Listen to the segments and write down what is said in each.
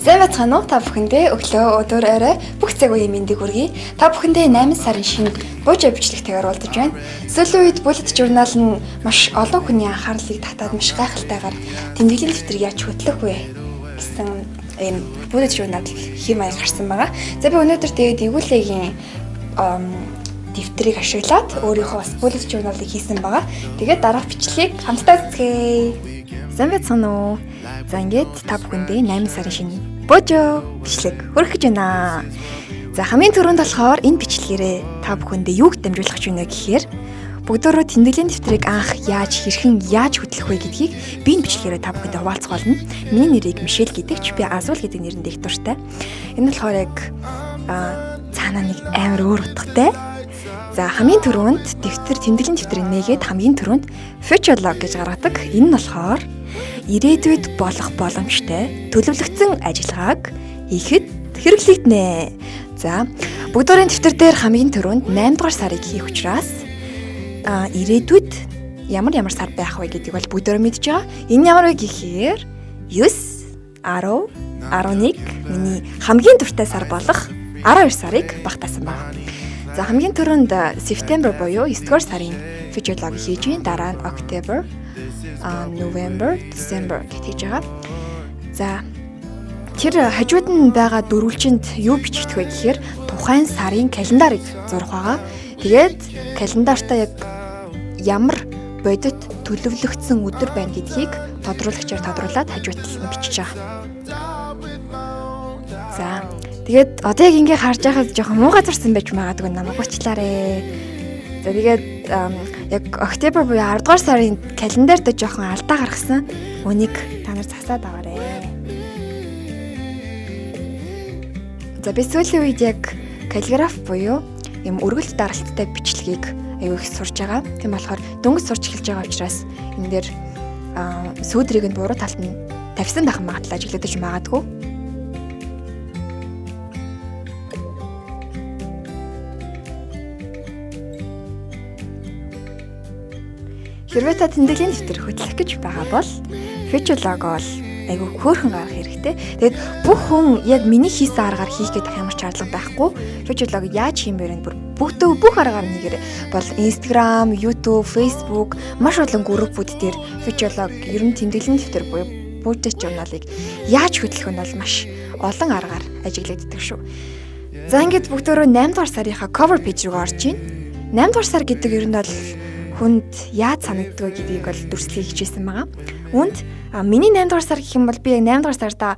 Сайн байцгаана уу? Та бүхэндээ өглөө, өдөр, орой бүх цаг үеийн мэндийг хүргэе. Та бүхэндээ 8 сарын шинэ буужаа бичлэгтэйгээр уулзаж байна. Сүүлийн үед Bullet Journal нь маш олон хүний анхаарлыг татаад маш гайхалтайгаар тэмдэглэлийн дэвтрийг яаж хөтлөх вэ гэсэн ийм Bullet Journal хэм маяг гарсан байгаа. За би өнөөдөр тэгээд Eagle-ийн дэвтрийг ашиглаад өөрийнхөө бас Bullet Journal-ыг хийсэн байгаа. Тэгээд дараах бичлэгийг хамтдаа үзье. Сайн байцгаана уу? За ингээд та бүхэндээ 8 сарын шинэ буужаа бичлэг хүргэж байна. За хамгийн түрүүнд болохоор энэ бичлэгээрээ та бүхэндээ юуг дамжуулах гэж байна гэхээр бүгдөө тэмдэглэлийн дэвтрийг анх хэрхэн яаж хөтлөх вэ гэдгийг би энэ бичлэгээрээ та бүхэндээ хуваалцах болно. Миний нэрийг Мишель гэдэг ч би Азуул гэдэг нэрэнд их дуртай. Энэ болохоор яг цаанаа нэг амар өөр утгатай. За хамгийн түрүүнд тэмдэглэлийн дэвтрийг нээгээд хамгийн түрүүнд future log гэж гаргадаг. Энэ нь болохоор ирээдүйд болох боломжтой төлөвлөгдсөн ажиллагааг хийхэд хэрэглэгдэнэ. За бүгдээрийн дэвтэр дээр хамгийн түрүүнд 8 дугаар сарыг хийх учраас ирээдүйд ямар сар байх вэ гэдгийг бол бүгдээрээ мэдж байгаа. Энэ ямар вэ гэхээр 9, 10, 11 миний хамгийн дуртай сар болох 12 сарыг багтаасан байна. За хамгийн түрүүнд September буюу 9 дугаар сарын future log хийж ийн, дараа нь October, November, December гэж хийж байгаа. За тэр хажууд нь байгаа дөрвөлжинд юу бичигдэх вэ гэхээр тухайн сарын календарыг зурх байгаа. Тэгээд календартаа яг ямар бодит төлөвлөгдсөн өдөр байна гэдгийг тодруулагчаар тодруулаад хажууд талд бичиж байгаа. За тэгээд одоо яг ингээ харж байхад жоохон муу газарсан байж магадгүй намайг уучлаарай. За тэгээд яг October буюу 10 дугаар сарын календарт жоохон алдаа гаргасан. Үнийг та нар засаад аваарай. За би сүүлийн үед яг каллиграф буюу юм өргөлт даралттай бичлэгийг аюу их сурж байгаа. Тийм болохоор дөнгөж сурч эхэлж байгаа учраас энэ дээр сүүдрийг нь буруу талд нь тавьсан байх магадлал ажиглагдаж магадгүй. Хэрвээ та тэмдэглэлийн дэвтэр хөтлөх гэж байгаа бол future log бол айгүй хөөрхөн гарах хэрэгтэй. Тэгээд бүх хүн яг миний хийсэн аргаар хийх гэдэг ямар ч шаардлага байхгүй. Future log яаж хиймээр вэ? Бүх аргаар нэгээр бол Instagram, YouTube, Facebook маш олон группүүд дээр future log ер нь тэмдэглэлийн дэвтэр буюу Bullet Journal-ыг яаж хөтлөх нь бол маш олон аргаар ажиглагддаг шүү. За ингээд бүгдөө 8 дугаар сарынхаа cover page руу орж ийн. 8 дугаар сар гэдэг ер нь бол хүнд яаж санагддаг гэдгийг бол дүрслэхийг хичээсэн байгаа. Үүнд миний 8 дугаар сар гэх юм бол би 8 дугаар сарда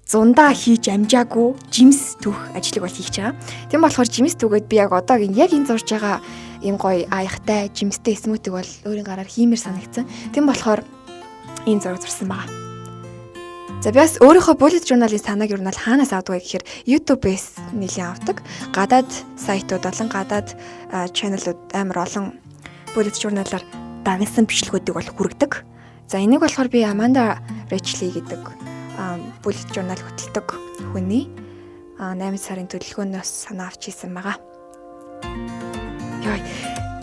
зундаа хийж амжаагүй жимс түүх ажлыг бол хийж байгаа. Тийм болохоор жимс түүгээд би яг одоогийн яг энэ зурж байгаа ийм гоё аягтай жимстэй смутиг бол өөрийн гараар хиймээр санагдсан. Тийм болохоор энэ зураг зурсан байгаа. За би бас өөрийнхөө Bullet Journal-ийн санааг юу нь хаанаас авдаг вэ гэхээр YouTube-ээс нэлийн авдаг. Гадаад сайтууд болон гадаад чаналууд амар олон Bullet Journal-аар дагнасан бичлэгүүдийг бол хүргэдэг. За энийг болохоор би Amanda Rachel гэдэг Bullet Journal хөтэлдэг хүний 8 сарын төлөвлөгөөнөөс санаа авч хийсэн байгаа. Яа,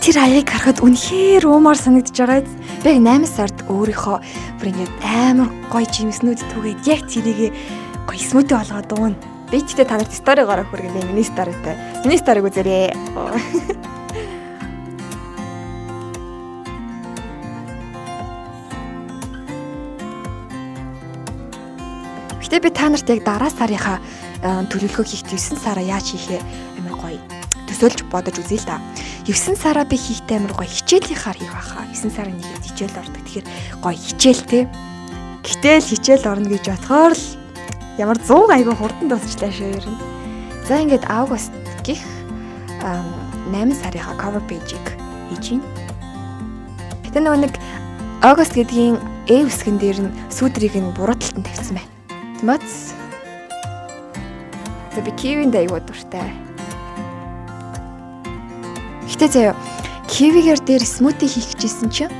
тэр аяыг харахад үнэхээр уумаар санагдаж байгаа. Би 8 сард өөрийнхөө бүр ингээд амар гоё жимснүүд түгээд яг тэрийг гоё смути болгоод дуун. Би ч гэдэг та нарт сторигоор хүргэнэ. Миний сторитой. Миний сториг үзээрэй. Гэтэ би та нарт яг дараа сарынхаа төлөвлөгөө хийх 9 сараа яаж хийхээ амар гоё төсөөлж бодож үзье л да. 9 сараа би хийхдээ амар гоё хичээлийнхаар хийх байхаа. 9 сарын нэгэд хичээл ордог. Тэгэхээр гоё хичээлтэй. Гэтэл хичээл орно гэж бодохоор л ямар 100 аягүй хурдан дуусчлаа шүү ер нь. За ингээд август гих 8 сарынхаа cover page-ийг хийж байна. Гэтэ нэг август гэдгийн хэсгэн дээр нь сүүдрийг нь буруу талд нь тавьсан байна. Моц. За би кивинд аягүй дуртай. Гэтэ заяа кивигээр дээр смути хийх гэжсэн чинь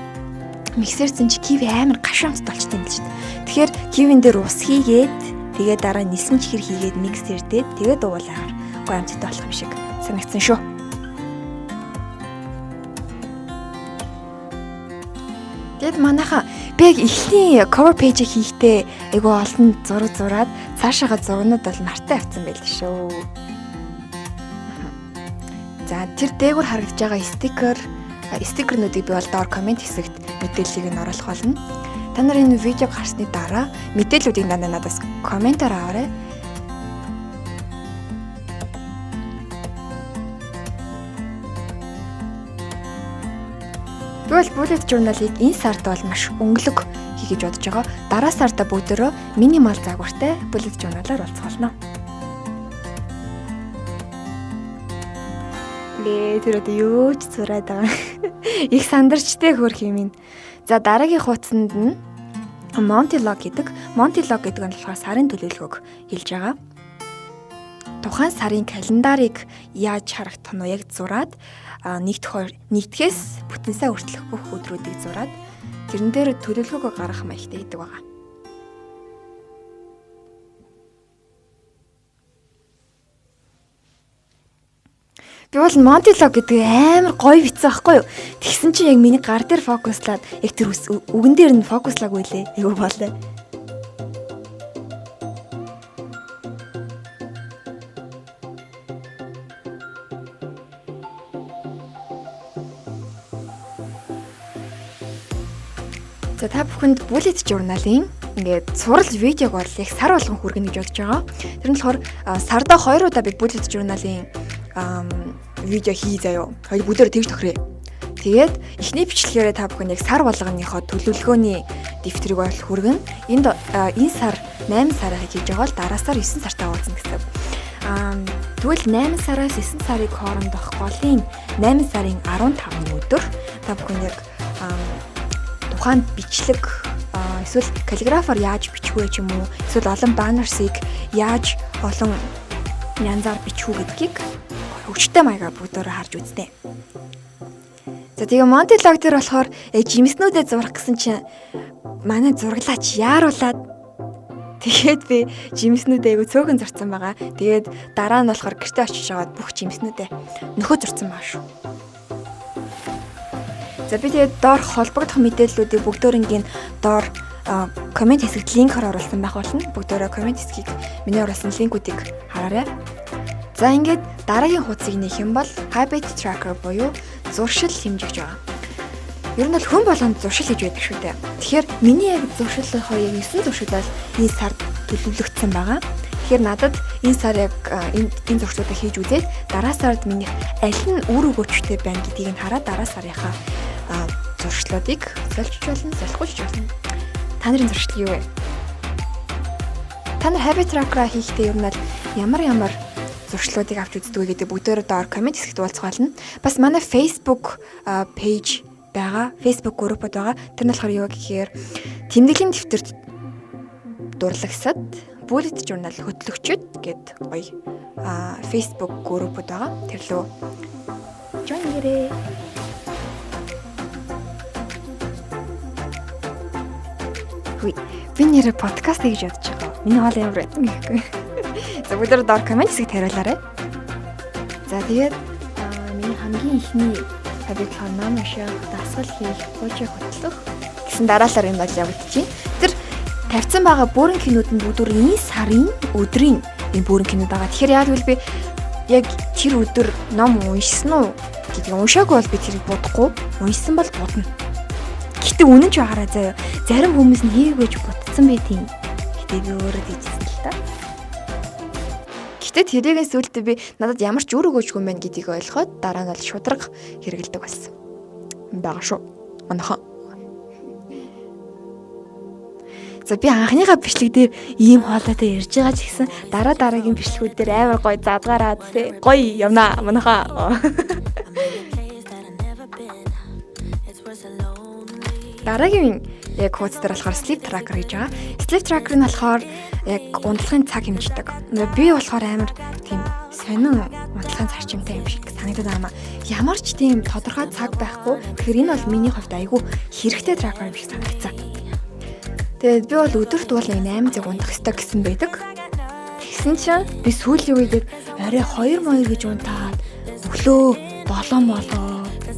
миксерсэн чи киви амар гашуунт толчтой юм л шүү дээ. Тэгэхээр кивин дээр ус хийгээд тэгээ дараа нисэн чихэр хийгээд миксердээд тэгээ дуулаагаар гоё амттай болох юм шиг санагдсан шүү. Тэгэд манайхаа би яг эхний cover page хийхдээ айгүй олон зураг зураад цаашаага зургнууд бол нартай авсан байл шүү. За тэр дээгүүр харагдаж байгаа стикернүүдийг би бол доор комент хэсэгт мэдээллийг нь оруулах болно. Та нар энэ видеог харсны дараа мэдээллүүдийг надаас комментаар аваарай. Тэгвэл bullet journal-ыг энэ сард бол маш өнгөлөг хийх гэж бодож байгаа. Дараа сарда бүгдөө минимал загвартай bullet journal-аар уулзах болно. Тэр одоо юу ч зураад байгаа. Их сандарчтэй хөрх юм ин. За дараагийн хуудсанд нь Montilog гэдэг. Montilog гэдэг нь болохоор сарын төлөвлөгөөг хэлж байгаа. Тухайн сарын календарыг яаж харагдах нь яг зураад нэгдгээс бүтэн сая хүртэлх бүх өдрүүдийг зураад тэрэн дээр төлөвлөгөөгөө гаргах маягтай хийдэг байгаа. Би бол Montilog гэдэг амар гоё битсэн байхгүй юу? Тэгсэн чинь яг миний гар дээр фокуслаад яг тэр үгэн дээр нь фокуслаг байлээ. Айгуу болоо. За та бүхэнд bullet journal-ийн ингээд сурал видеог бол яг сар болгон хүргэнэ гэж бодож байгаа. Тэр нь болохоор сарда 2 удаа би bullet journal-ийн видео хий заяа. Хоёр бүгдээр тэгж тохирё. Тэгээд эхний бичлэгээрээ та бүхэн яг сар болгоныхоо төлөвлөгөөний дэвтрийг бол хүргэн. Энэ сар 8 сарыг хийж байгаа бол дараа сар 9 сартаа уулзна гэсэн. Тэгвэл 8 сараас 9 сарыг хоорондох голын 8 сарын 15 өдөр та бүхэн яг тухайн бичлэг эсвэл каллиграфаар яаж бичих вэ ч юм уу, эсвэл олон баннерсыг яаж олон янзаар бичих үү гэдгийг хөгжтэй маягаар бүгдөө харж үзнэ. За тэгээ Montilog дээр болохоор жимснүүдэд зурах гэсэн чинь манай зураглаач яаруулаад тэгээд би жимснүүдээ айгу цөөхөн зурцсан байгаа. Тэгээд дараа нь болохоор гэртээ очиж аваад бүх жимснүүдээ нөхөө зурцсан байгаа шүү. За би тэгээд доор холбогдох мэдээллүүдийг бүгдөөрингийн доор комент хэсэгт линкээр оруулсан байх болно. Бүгдөө комент хэсгийг миний оруулсан линкүүдийг хараарай. За ингээд дараагийн хуудсыг нэх юм бол habit tracker буюу зуршил хэмжигч байгаа. Ер нь бол хүн болгонд зуршил хийж байдаг шүү дээ. Тэгэхээр миний яг зуршилынхоо яг 9 зуршил бол энэ сард төлөвлөгдсөн байгаа. Тэгэхээр надад энэ сар яг энэ зуршлуудыг хийж үзээд дараа сард миний аль нь үр өгөөчтэй байна гэдгийг нь хараад дараа сарынхаа зуршлуудыг солилцож болно, солихгүйч болно. Та нарын зуршил юу вэ? Та нар habit tracker хийхдээ ер нь ямар зуршлуудыг авч үздэг гэдэг бүгдөө доор комент хэсэгт уулзах болно. Бас манай Facebook page байгаа, Facebook группуд байгаа. Тэр нь болохоор юу гэхээр тэмдэглэлийн дэвтэрт дурлагсад bullet journal хөтлөгчд гэд гоё Facebook группуд байгаа. Тэр лөө join гэрээ. Би нэр подкаст хийж ядж байгаа. Миний хоол ямар байсан гэхгүй. За бүгдээ доор комент хэсэгт хариулаарай. За тэгээд миний хамгийн ихний habit ном унших, дасгал хийх, project хөтлөх гэсэн дараалал юм бол явагдчих. Тэр тавьсан байгаа бүрэн кинод нь бүгдөө энэ сарын өдрийн энэ бүрэн кинод байгаа. Тэгэхээр яа гэвэл би яг тэр өдөр ном уншсан уу гэдэг уншаагүй бол би тэрийг бодохгүй, уншсан бол бодно. Гэтэ үнэн ч байгаараа заяа. Зарим хүмүүс нь хийгээж бодсон бай тийм. Гэтэ би өөрөө хийжсэн л та. Гэтэ тэрийгээс үлдээ би надад ямар ч үр өгөөжгүй юм байна гэдгийг ойлгоод дараа нь бол шудраг хэрэгэлдэг болсон. Бага шүү. Манайхан. За би анхныхаа бичлэг дээр ийм хоолойтой ярьж байгаа ч гэсэн дараагийн бичлэгүүд дээр амар гоё задгаараад гоё явнаа манайхаа. Дараагийн яг хуудас дээр болохоор sleep tracker гэж байгаа. Sleep tracker нь болохоор яг унтлагын цаг хэмждэг. Би болохоор амар тийм сонин унтлагын зарчимтай юм шиг санагдаад байна. Ямар ч тийм тодорхой цаг байхгүй. Тэгэхээр энэ бол миний хувьд айгүй хэрэгтэй tracker юм шиг санагдсан. Тэгээд би бол өдөрт бол 8 цаг унтах хэрэгтэй гэсэн байдаг. Тэгсэн чинь би сүүлийн үед арай 2 моёр гэж унтаад өглөө болоо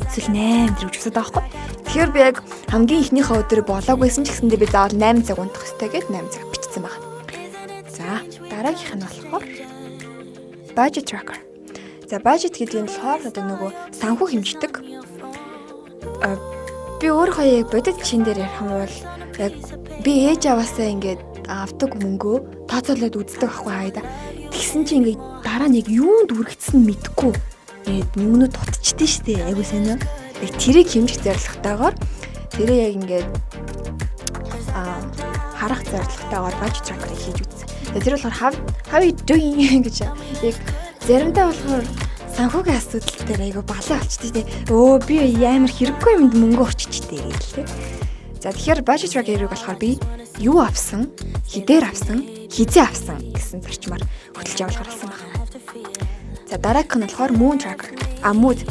эсвэл 8 гэж үзээд байгаа байхгүй. Тэгэхээр би яг хамгийн ихнийхээ өдөр болоогүйсэн ч гэсэндээ би заавал 8 цаг унтах хэрэгтэй гэд 8 цаг бичсэн байна. За дараагийнх нь болохоор budget tracker. За budget гэдэг нь болохоор одоо нөгөө санхүү хэмждэг. Би өөрөө яг бодит чин дээр ярих юм бол яг би ээж аваасаа ингээд авдаг мөнгөө тооцоолоод үздэг ахгүй хайда. Тэгсэн чинь ингээд дараа нь яг юунд үргэлжсэн мэдэхгүй. Тэгээд нүгнүү дутчихдээ штэ айгуу сайн. Яг тэрийг хэмжих зорилготойгоор тэрээ яг ингээд харах зорилготойгоор budget tracker-ыг хийж үзсэн. Тэгээд тэр болохоор how you doing гэж яг заримдаа болохоор санхүүгийн асуудал дээр айгуу балаа болчтой тий. Өө би амар хэрэггүй юмд мөнгө орчичтэй гээл тий. За тэгэхээр budget tracker-ыг болохоор би юу авсан, хідээр авсан, хизээ авсан гэсэн зарчмаар хөтлж явуулгаар болсон байна. За дараагийнх нь болохоор mood tracker. Mood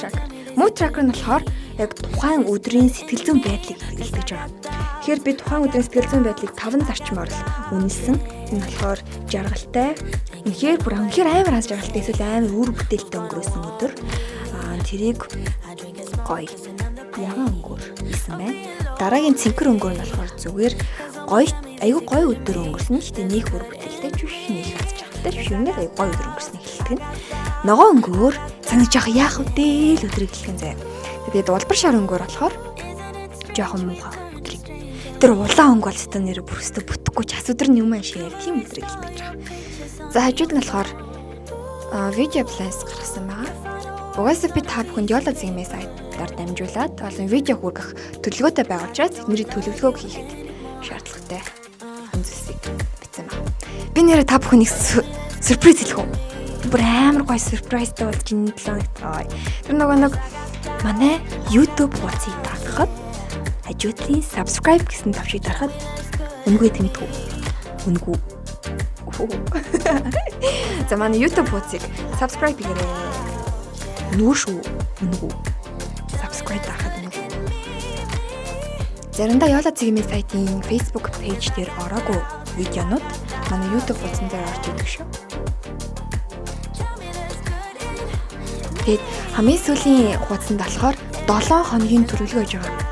tracker. Mood tracker нь болохоор яг тухайн өдрийн сэтгэл зүйн байдлыг илтгэж байгаа. Тэгэхээр би тухайн өдрийн сэтгэл зүйн байдлыг 5 зарчмаар л үнэлсэн. Энэ болохоор жаргалтай, үнэхээр амар аз жаргалтай эсвэл амар үр бүтээлтэй өнгөрөөсөн өдөр. Тэрийг гоё ягаан өнгөр гэсэн байна. Дараагийн цэнхэр өнгөр нь болохоор зүгээр гоё айгүй гоё өдөр өнгөрсөн. Гэхдээ нэг үр бүтээлтэй ч биш, нэг аз жаргалтай биш. Үнээр айгүй гоё өдөр өнгөрсөн хэлдэг нь. Ногоон өнгөөр санаж яах вэ л өдрийг хэлхэн заяа. Тэгээд улбар шар өнгөөр болохоор жоохон муухай өдрийг. Тэр улаан өнгө бол өстө нэр бүрстө бүтэхгүй ч ас өдөр нь юм аашаа тийм өдрийг хэлбэж байгаа. За хажууд нь болохоор видео плейс гаргасан байгаа. Угаасаа би та бүхэнд YOLO зэгмээ сайтаар дамжуулаад олон видео хүргэх төлөвлөгөөтэй байгаа учраас тэдний төлөвлөгөөг хийхэд шаардлагатай зүйлсийг бичсэн байна. Би нэрээ та бүхэнийг сюрприз хэлэх үү? Бүр амар гоё сюрпризтэй болж энэ 7 хоногт гоё. Тэр нэг манай YouTube хуудсыг дарахад хажуудлын subscribe гэсэн тавшийг дарахад үнгүй тэмдэггүй. Үнгүй. За манай YouTube хуудсыг subscribe хийгээрэй. Нүүшүү үнгүй. Subscribe дарахад үнгүй. Заримдаа YOLO зэгмээ сайтын Facebook page дээр ороогүй видеонууд манай YouTube хуудсан дээр орж ирдэг шүү. Тэгээд хамгийн сүүлийн хуудсанд болохоор 7 хоногийн төлөвлөгөө гэж байгаа.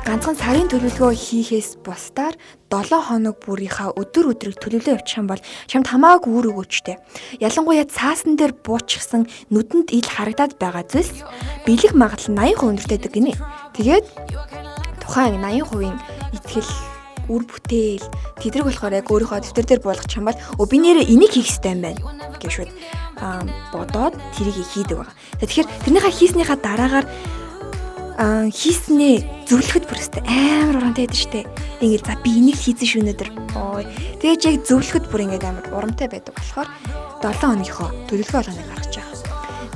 Ганцхан сарын төлөвлөгөө хийхээс бусдаар 7 хоног бүрийнхаа өдөр өдрийг төлөвлөө явуучих юм бол шамд хамаагүй үр өгөөчтэй. Ялангуяа цаасан дээр буучсан нүдэнд ил харагдаад байгаа зүйлс бэлэг магадлал 80% өндөртэйдэг гинэ. Тэгээд тухайн 80% итгэл үр бүтээл тэдрэг болохоор яг өөрийнхөө дэвтэр дээр буулгах юм бол би нэрээ энийг хийх хэрэгтэй юм байна гэж шууд бодоод тэрийг хийдэг байгаа. Тэгэхээр тэрнийхээ хийснийхаа дараагаар хийснээ зөвлөхөд бүрстэй амар урамтай байдаг штэ. Ингээд за би энийг хийсэн шүү өнөдөр. Тэгээд яг зөвлөхөд бүр ингээд амар урамтай байдаг болохоор 7 хоногийнхоо төлөвлөгөө болгоныг гаргаж байгаа.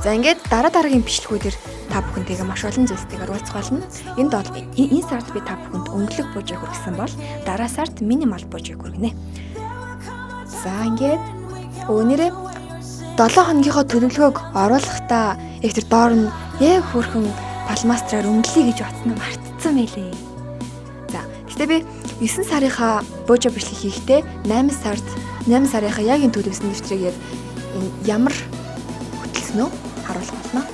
За ингээд дараагийн бичлэгүүдээр та бүхэнтэйгээ маш олон зүйлстэйгээр уулзгаална. Энэ сард би та бүхэнд өнгөлөг буужийг хүргэсэн бол дараа сард минимал буужийг хүргэнэ. За ингээд өнөөдөр 7 хоногийнхоо төлөвлөгөөг оруулахдаа яг тэр доор нь яг хөрхөн палмастраар өнгөлөе гэж батсан нь мартцсан байлээ. За гэхдээ би 9 сарынхаа буужа бичлэг хийхдээ 8 сарынхаа яг энэ төлөвсөн дэвтрийг яг ямар хөтлсөн нь харуулах болно.